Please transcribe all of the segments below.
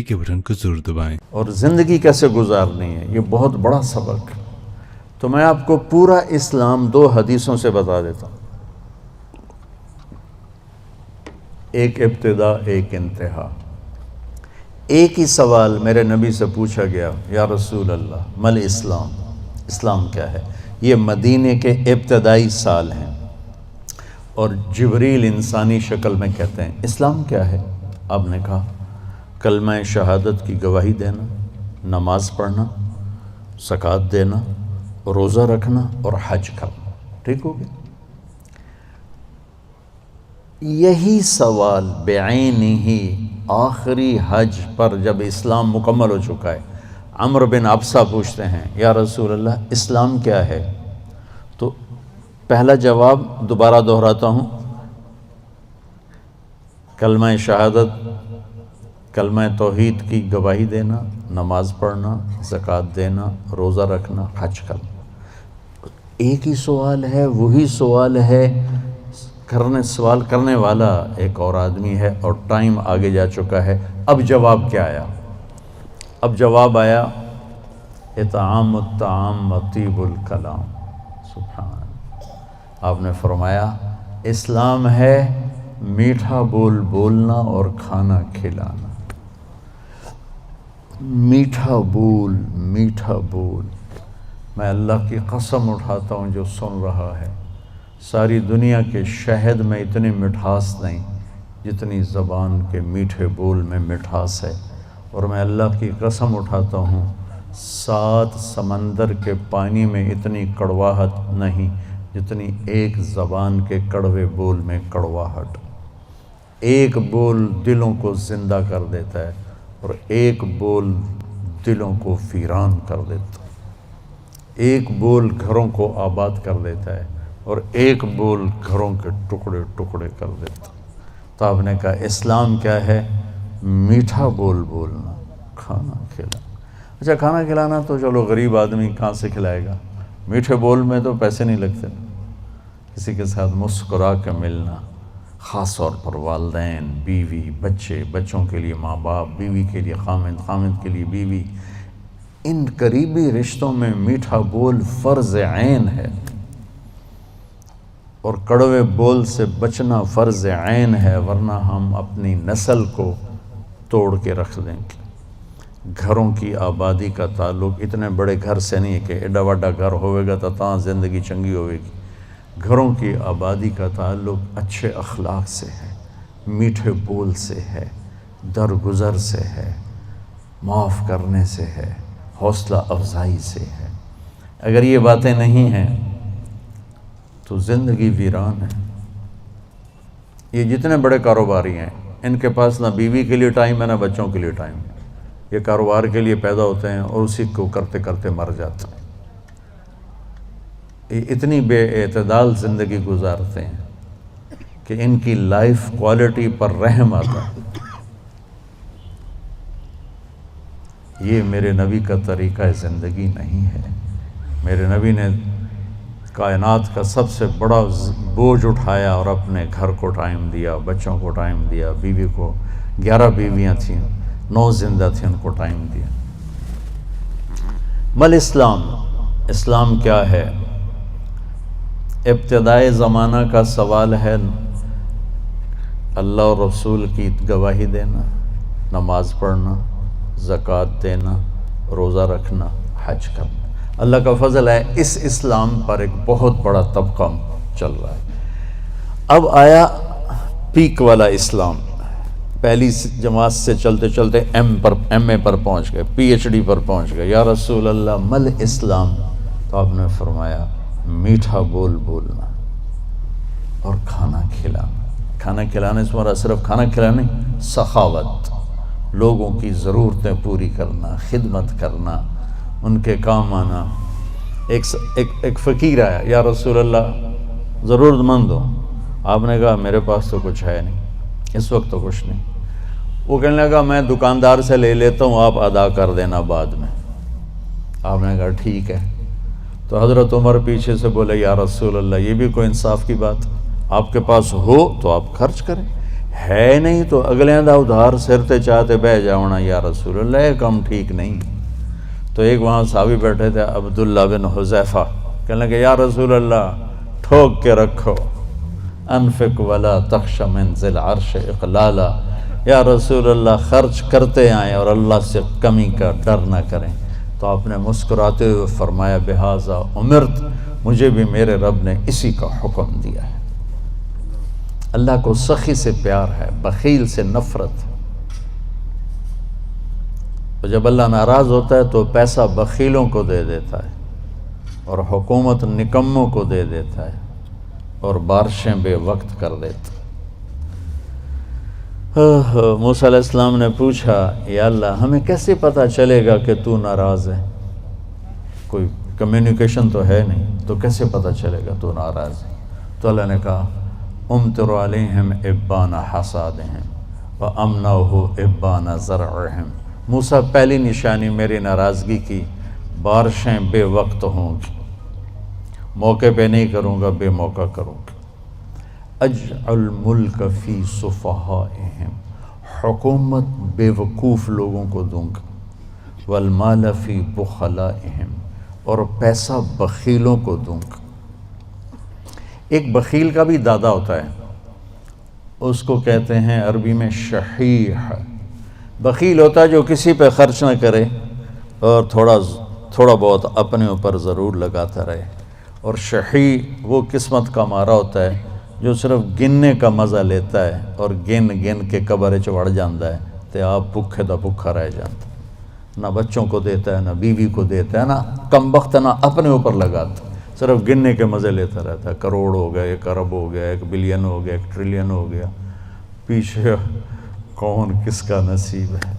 کے بٹن کو ضرور دبائیں۔ اور زندگی کیسے گزارنی ہے، یہ بہت بڑا سبق ہے۔ تو میں آپ کو پورا اسلام 2 حدیثوں سے بتا دیتا ہوں، ایک ابتدا ایک انتہا۔ ایک ہی سوال میرے نبی سے پوچھا گیا، یا رسول اللہ مل اسلام، اسلام کیا ہے؟ یہ مدینے کے ابتدائی سال ہیں، اور جبریل انسانی شکل میں کہتے ہیں اسلام کیا ہے؟ آپ نے کہا کلمہ شہادت کی گواہی دینا، نماز پڑھنا، زکوٰۃ دینا، روزہ رکھنا اور حج کرنا۔ ٹھیک ہو گیا؟ یہی سوال بعینہ آخری حج پر جب اسلام مکمل ہو چکا ہے، عمرو بن ابسہ پوچھتے ہیں یا رسول اللہ اسلام کیا ہے؟ تو پہلا جواب دوبارہ دہراتا ہوں، کلمہ شہادت، کلمہ توحید کی گواہی دینا، نماز پڑھنا، زکوٰۃ دینا، روزہ رکھنا، حج کرنا۔ ایک ہی سوال ہے، وہی سوال ہے، سوال کرنے والا ایک اور آدمی ہے، اور ٹائم آگے جا چکا ہے۔ اب جواب کیا آیا؟ اب جواب آیا اطعام الطعام و طیب الکلام۔ سبحان اللہ۔ آپ نے فرمایا اسلام ہے میٹھا بول بولنا اور کھانا کھلانا۔ میٹھا بول، میٹھا بول۔ میں اللہ کی قسم اٹھاتا ہوں جو سن رہا ہے، ساری دنیا کے شہد میں اتنی مٹھاس نہیں جتنی زبان کے میٹھے بول میں مٹھاس ہے، اور میں اللہ کی قسم اٹھاتا ہوں 7 سمندر کے پانی میں اتنی کڑواہٹ نہیں جتنی ایک زبان کے کڑوے بول میں کڑواہٹ۔ ایک بول دلوں کو زندہ کر دیتا ہے، اور ایک بول دلوں کو ویران کر دیتا ہے۔ ایک بول گھروں کو آباد کر دیتا ہے، اور ایک بول گھروں کے ٹکڑے ٹکڑے کر دیتا ہے۔ تو آپ نے کہا اسلام کیا ہے؟ میٹھا بول بولنا، کھانا کھلانا۔ اچھا کھانا کھلانا تو چلو غریب آدمی کہاں سے کھلائے گا؟ میٹھے بول میں تو پیسے نہیں لگتے۔ کسی کے ساتھ مسکرا کے ملنا، خاص طور پر والدین، بیوی، بچے، بچوں کے لیے ماں باپ، بیوی کے لیے خامند، خامند کے لیے بیوی، ان قریبی رشتوں میں میٹھا بول فرض عین ہے، اور کڑوے بول سے بچنا فرض عین ہے، ورنہ ہم اپنی نسل کو توڑ کے رکھ دیں گے۔ گھروں کی آبادی کا تعلق اتنے بڑے گھر سے نہیں ہے کہ ایڈا وڈا گھر ہوئے گا تو تاں زندگی چنگی ہوئے گی۔ گھروں کی آبادی کا تعلق اچھے اخلاق سے ہے، میٹھے بول سے ہے، درگزر سے ہے، معاف کرنے سے ہے، حوصلہ افزائی سے ہے۔ اگر یہ باتیں نہیں ہیں تو زندگی ویران ہے۔ یہ جتنے بڑے کاروباری ہیں ان کے پاس نہ بیوی کے لیے ٹائم ہے نہ بچوں کے لیے ٹائم ہے۔ یہ کاروبار کے لیے پیدا ہوتے ہیں اور اسی کو کرتے کرتے مر جاتے ہیں۔ یہ اتنی بے اعتدال زندگی گزارتے ہیں کہ ان کی لائف کوالٹی پر رحم آتا ہے۔ یہ میرے نبی کا طریقہ زندگی نہیں ہے۔ میرے نبی نے کائنات کا سب سے بڑا بوجھ اٹھایا اور اپنے گھر کو ٹائم دیا، بچوں کو ٹائم دیا، بیوی کو 11 بیویاں تھیں، 9 زندہ تھیں، ان کو ٹائم دیا۔ مل اسلام، اسلام کیا ہے؟ ابتدائے زمانہ کا سوال ہے، اللہ اور رسول کی گواہی دینا، نماز پڑھنا، زکوٰۃ دینا، روزہ رکھنا، حج کرنا۔ اللہ کا فضل ہے اس اسلام پر ایک بہت بڑا طبقہ چل رہا ہے۔ اب آیا پیک والا اسلام، پہلی جماعت سے چلتے چلتے ایم اے پر پہنچ گئے، پی ایچ ڈی پر پہنچ گئے۔ یا رسول اللہ مل اسلام؟ تو آپ نے فرمایا میٹھا بول بولنا اور کھانا کھلانا۔ کھانا کھلانے سے ہمارا صرف کھانا کھلانا نہیں، سخاوت، لوگوں کی ضرورتیں پوری کرنا، خدمت کرنا، ان کے کام آنا۔ ایک فقیر آیا، یا رسول اللہ ضرورت مند ہو۔ آپ نے کہا میرے پاس تو کچھ ہے نہیں، اس وقت تو کچھ نہیں۔ وہ کہنے لگا میں دکاندار سے لے لیتا ہوں، آپ ادا کر دینا بعد میں۔ آپ نے کہا ٹھیک ہے۔ تو حضرت عمر پیچھے سے بولے یا رسول اللہ یہ بھی کوئی انصاف کی بات، آپ کے پاس ہو تو آپ خرچ کریں، ہے نہیں تو اگلے دا ادھار سر تے چاہتے بہ جاؤنا یا رسول اللہ، یہ کام ٹھیک نہیں۔ تو ایک وہاں صحابی بیٹھے تھے عبداللہ بن حذیفہ، کہنے لگے یا رسول اللہ ٹھوک کے رکھو، انفق ولا تخش من ذی العرش اقلالا، یا رسول اللہ خرچ کرتے آئیں اور اللہ سے کمی کا ڈر نہ کریں۔ تو آپ نے مسکراتے ہوئے فرمایا بہذا امرت، مجھے بھی میرے رب نے اسی کا حکم دیا ہے۔ اللہ کو سخی سے پیار ہے، بخیل سے نفرت۔ تو جب اللہ ناراض ہوتا ہے تو پیسہ بخیلوں کو دے دیتا ہے، اور حکومت نکموں کو دے دیتا ہے، اور بارشیں بے وقت کر دیتا ہے۔ موسیٰ علیہ السلام نے پوچھا یا اللہ ہمیں کیسے پتہ چلے گا کہ تو ناراض ہے؟ کوئی کمیونیکیشن تو ہے نہیں، تو کیسے پتہ چلے گا تو ناراض ہے؟ تو اللہ نے کہا امطر علیہم ابان حصادہم وامنعہ ابان زرعہم۔ موسیٰ پہلی نشانی میری ناراضگی کی، بارشیں بے وقت ہوں گی، موقع پہ نہیں کروں گا، بے موقع کروں گا۔ اجعل ملک فی صفحائہم، حکومت بے وقوف لوگوں کو دوں گا، والمال فی بخلائہم، اور پیسہ بخیلوں کو دوں گا۔ ایک بخیل کا بھی دادا ہوتا ہے، اس کو کہتے ہیں عربی میں شحیح۔ بخیل ہوتا ہے جو کسی پہ خرچ نہ کرے اور تھوڑا بہت اپنے اوپر ضرور لگاتا رہے، اور شحیح وہ قسمت کا مارا ہوتا ہے جو صرف گننے کا مزہ لیتا ہے اور گن کے قبر چڑھ جاندہ ہے تے آپ بھوکے دا بھوکا رہ جاتا ہے، نہ بچوں کو دیتا ہے، نہ بیوی کو دیتا ہے، نہ کم بخت نہ اپنے اوپر لگاتا ہے، صرف گننے کے مزے لیتا رہتا ہے۔ کروڑ ہو گیا، 1 ارب ہو گیا، 1 بلین ہو گیا، 1 ٹریلین ہو گیا، پیچھے کون کس کا نصیب ہے۔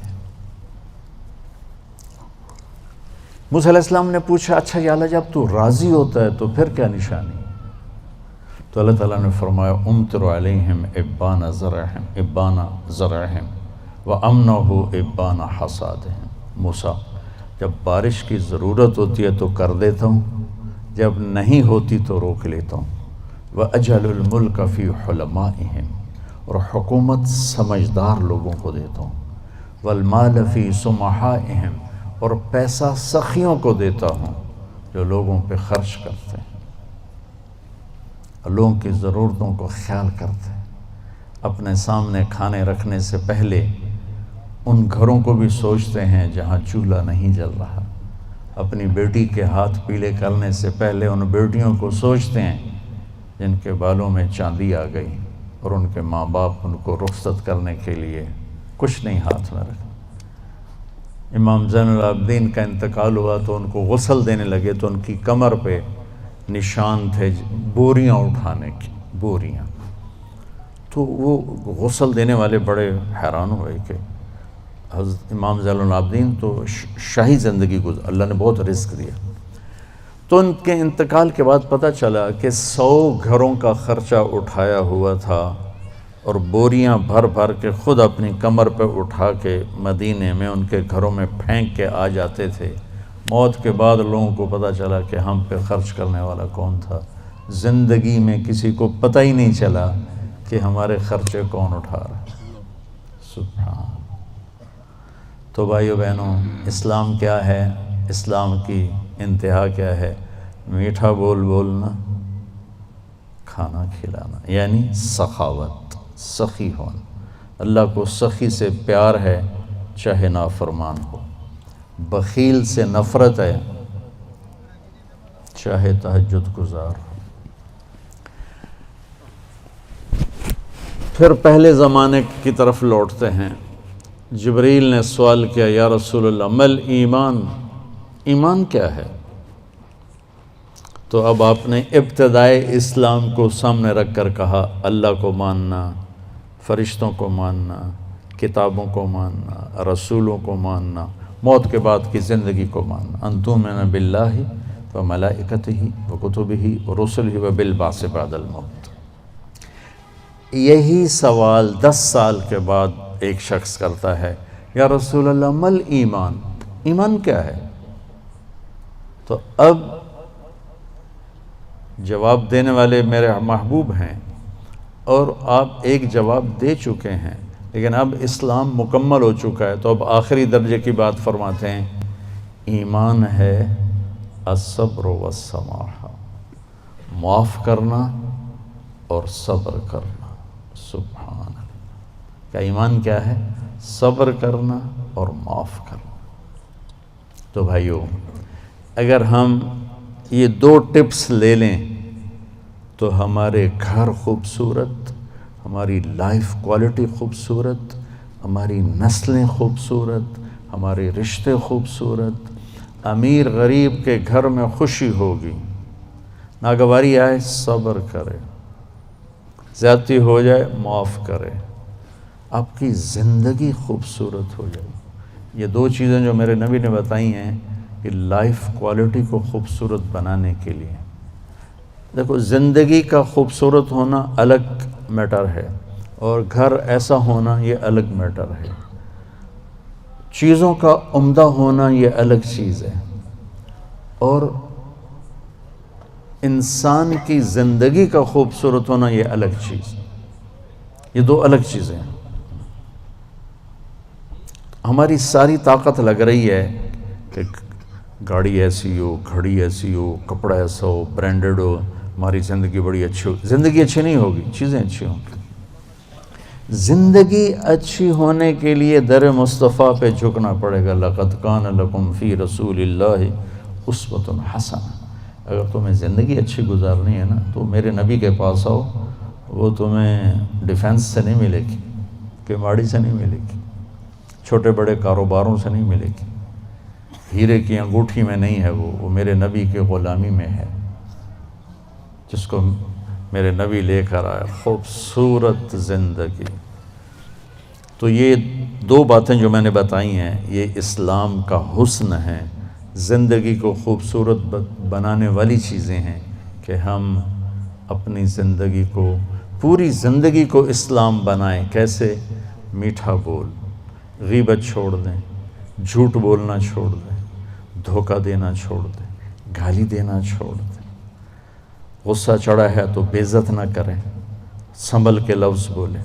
موسیٰ علیہ السلام نے پوچھا اچھا یا اللہ جب تو راضی ہوتا ہے تو پھر کیا نشانی؟ تو اللہ تعالیٰ نے فرمایا امطر علیہم ابان زرعہم وامنعہ ابان حصادہم۔ موسیٰ جب بارش کی ضرورت ہوتی ہے تو کر دیتا ہوں، جب نہیں ہوتی تو روک لیتا ہوں۔ وَأَجْعَلُ الْمُلْكَ فِي حُلَمَائِهِمْ، اور حکومت سمجھدار لوگوں کو دیتا ہوں۔ وَالْمَالَ فِي سُمَحَائِهِمْ، اور پیسہ سخیوں کو دیتا ہوں جو لوگوں پہ خرچ کرتے ہیں، لوگوں کی ضرورتوں کو خیال کرتے ہیں، اپنے سامنے کھانے رکھنے سے پہلے ان گھروں کو بھی سوچتے ہیں جہاں چولہا نہیں جل رہا، اپنی بیٹی کے ہاتھ پیلے کرنے سے پہلے ان بیٹیوں کو سوچتے ہیں جن کے بالوں میں چاندی آ گئی اور ان کے ماں باپ ان کو رخصت کرنے کے لیے کچھ نہیں ہاتھ میں رکھا۔ امام زین العابدین کا انتقال ہوا تو ان کو غسل دینے لگے تو ان کی کمر پہ نشان تھے بوریاں اٹھانے کی، بوریاں۔ تو وہ غسل دینے والے بڑے حیران ہوئے کہ حضرت امام زین العابدین تو شاہی زندگی گزار، اللہ نے بہت رزق دیا۔ تو ان کے انتقال کے بعد پتہ چلا کہ 100 گھروں کا خرچہ اٹھایا ہوا تھا، اور بوریاں بھر بھر کے خود اپنی کمر پہ اٹھا کے مدینے میں ان کے گھروں میں پھینک کے آ جاتے تھے۔ موت کے بعد لوگوں کو پتہ چلا کہ ہم پہ خرچ کرنے والا کون تھا۔ زندگی میں کسی کو پتہ ہی نہیں چلا کہ ہمارے خرچے کون اٹھا رہا ہے۔ سبحان۔ تو بھائیو بہنوں، اسلام کیا ہے؟ اسلام کی انتہا کیا ہے؟ میٹھا بول بولنا، کھانا کھلانا، یعنی سخاوت، سخی ہونا۔ اللہ کو سخی سے پیار ہے چاہے نافرمان ہو، بخیل سے نفرت ہے چاہے تہجد گزار ہو۔ پھر پہلے زمانے کی طرف لوٹتے ہیں۔ جبریل نے سوال کیا یا رسول اللہ مل ایمان، ایمان کیا ہے؟ تو اب آپ نے ابتدائے اسلام کو سامنے رکھ کر کہا اللہ کو ماننا، فرشتوں کو ماننا، کتابوں کو ماننا، رسولوں کو ماننا، موت کے بعد کی زندگی کو ماننا، ان تؤمن باللہ وملائکتہ وکتبہ ورسلہ وبالبعث بعد الموت۔ یہی سوال 10 سال کے بعد ایک شخص کرتا ہے یا رسول اللہ مل ایمان، ایمان کیا ہے؟ تو اب جواب دینے والے میرے محبوب ہیں، اور آپ ایک جواب دے چکے ہیں، لیکن اب اسلام مکمل ہو چکا ہے، تو اب آخری درجے کی بات فرماتے ہیں ایمان ہے الصبر والسماحہ، معاف کرنا اور صبر کرنا۔ سبحان اللہ، کیا ایمان کیا ہے؟ صبر کرنا اور معاف کرنا۔ تو بھائیو، اگر ہم یہ 2 ٹپس لے لیں تو ہمارے گھر خوبصورت، ہماری لائف کوالٹی خوبصورت، ہماری نسلیں خوبصورت، ہمارے رشتے خوبصورت، امیر غریب کے گھر میں خوشی ہوگی، ناگواری آئے صبر کرے، زیادتی ہو جائے معاف کرے، آپ کی زندگی خوبصورت ہو جائے۔ یہ 2 چیزیں جو میرے نبی نے بتائی ہیں کہ لائف کوالٹی کو خوبصورت بنانے کے لیے۔ دیکھو، زندگی کا خوبصورت ہونا الگ میٹر ہے، اور گھر ایسا ہونا یہ الگ میٹر ہے، چیزوں کا عمدہ ہونا یہ الگ چیز ہے، اور انسان کی زندگی کا خوبصورت ہونا یہ الگ چیز، یہ 2 الگ چیزیں ہیں۔ ہماری ساری طاقت لگ رہی ہے کہ گاڑی ایسی ہو، گھڑی ایسی ہو، کپڑا ایسا ہو، برانڈڈ ہو، ہماری زندگی بڑی اچھی ہو۔ زندگی اچھی نہیں ہوگی، چیزیں اچھی ہوں گی۔ زندگی اچھی ہونے کے لیے در مصطفیٰ پہ جھکنا پڑے گا۔ لَقَدْ كَانَ لَكُمْ فِي رَسُولِ اللَّهِ أُسْوَةٌ حَسَنَةٌ۔ اگر تمہیں زندگی اچھی گزارنی ہے نا تو میرے نبی کے پاس آؤ، وہ تمہیں ڈیفنس سے نہیں ملے گی، کیماڑی سے نہیں ملے گی، چھوٹے بڑے کاروباروں سے نہیں ملے گی، ہیرے کی انگوٹھی میں نہیں ہے، وہ میرے نبی کے غلامی میں ہے، جس کو میرے نبی لے کر آئے، خوبصورت زندگی۔ تو یہ 2 باتیں جو میں نے بتائی ہیں یہ اسلام کا حسن ہے، زندگی کو خوبصورت بنانے والی چیزیں ہیں کہ ہم اپنی زندگی کو، پوری زندگی کو اسلام بنائیں۔ کیسے؟ میٹھا بول، غیبت چھوڑ دیں، جھوٹ بولنا چھوڑ دیں، دھوکہ دینا چھوڑ دیں، گالی دینا چھوڑ دیں، غصہ چڑھا ہے تو بے عزت نہ کریں، سنبھل کے لفظ بولیں،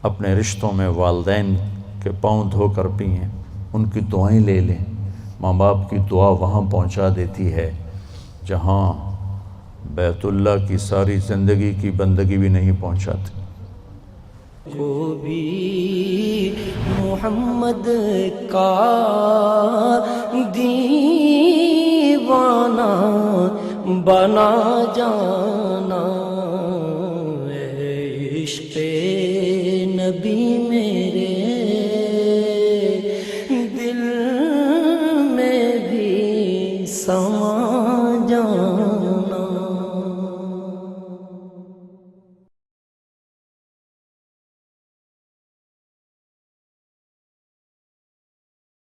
اپنے رشتوں میں والدین کے پاؤں دھو کر پئیں، ان کی دعائیں لے لیں۔ ماں باپ کی دعا وہاں پہنچا دیتی ہے جہاں بیت اللہ کی ساری زندگی کی بندگی بھی نہیں پہنچاتی۔ کو بھی محمد کا دیوانہ بنا جانا، عشق نبی میرے دل میں بھی سما